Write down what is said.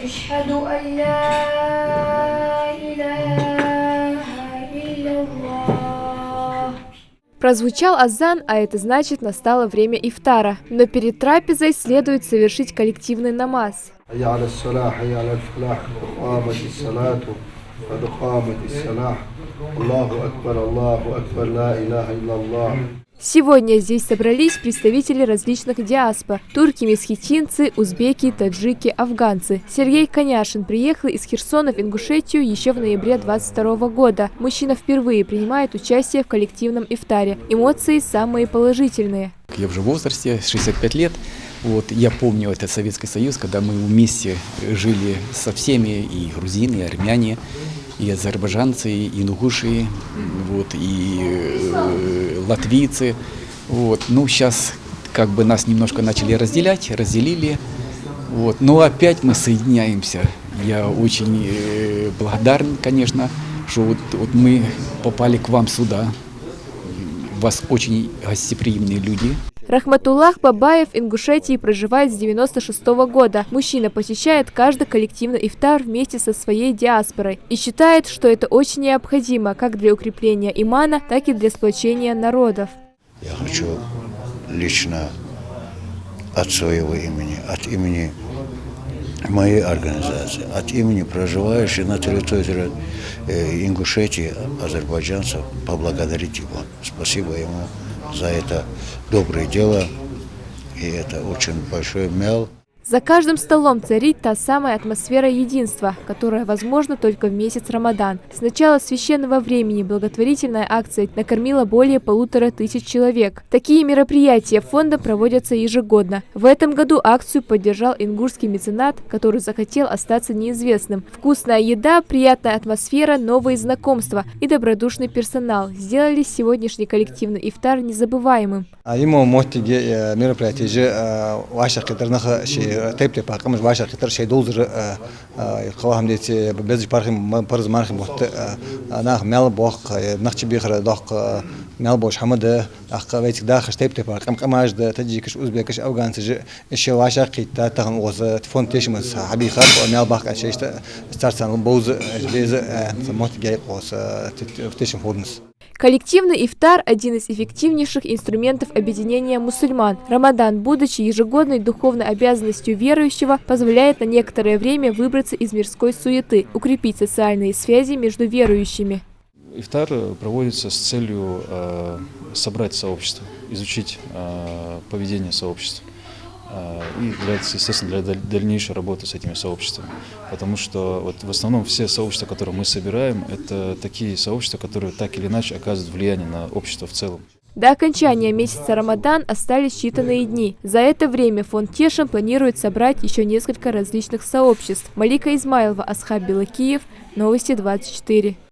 أشهد أن لا إله إلا الله. Прозвучал азан, а это значит, настало время ифтара. Но перед трапезой следует совершить коллективный намаз. Сегодня здесь собрались представители различных диаспор – турки, месхетинцы, узбеки, таджики, афганцы. Сергей Коняшин приехал из Херсона в Ингушетию еще в ноябре 2022 года. Мужчина впервые принимает участие в коллективном ифтаре. Эмоции самые положительные. Я уже в возрасте, 65 лет. Я помню этот Советский Союз, когда мы вместе жили со всеми, и грузины, и армяне, и азербайджанцы, и ингуши, и латвийцы. Сейчас нас немножко начали разделили. Но опять мы соединяемся. Я очень благодарен, конечно, что мы попали к вам сюда. У вас очень гостеприимные люди. Рахматуллах Бабаев в Ингушетии проживает с 1996 года. Мужчина посещает каждый коллективный ифтар вместе со своей диаспорой и считает, что это очень необходимо как для укрепления имана, так и для сплочения народов. Я хочу лично от своего имени, от имени моей организации, от имени проживающих на территории Ингушетии азербайджанцев поблагодарить его. Спасибо ему за это доброе дело, и это очень большой мел. За каждым столом царит та самая атмосфера единства, которая возможна только в месяц Рамадан. С начала священного времени благотворительная акция накормила более 1500 человек. Такие мероприятия фонда проводятся ежегодно. В этом году акцию поддержал ингушский меценат, который захотел остаться неизвестным. Вкусная еда, приятная атмосфера, новые знакомства и добродушный персонал сделали сегодняшний коллективный ифтар незабываемым. تبت باقمش باشا خطر شيء دوزر القواهم ديت بلز بارخم برز مارخم وقت أنا مال بوق نخش بيخر دوق مال بوش حمد أخ بيتك داخل تبت باقم قماش ده تجيكش أوزبيكش أفغان تج الشيء واشا قيت تهم وز تفون تيشمس حبي خرب ومال باق شيء استارسان بوز بيز موت جاي قوس تيشم فورنس. Коллективный ифтар – один из эффективнейших инструментов объединения мусульман. Рамадан, будучи ежегодной духовной обязанностью верующего, позволяет на некоторое время выбраться из мирской суеты, укрепить социальные связи между верующими. Ифтар проводится с целью собрать сообщество, изучить поведение сообщества. И, естественно, для дальнейшей работы с этими сообществами. Потому что в основном все сообщества, которые мы собираем, это такие сообщества, которые так или иначе оказывают влияние на общество в целом. До окончания месяца Рамадан остались считанные дни. За это время фонд Тешим планирует собрать еще несколько различных сообществ. Малика Измайлова, Асхаб Белакиев, Новости 24.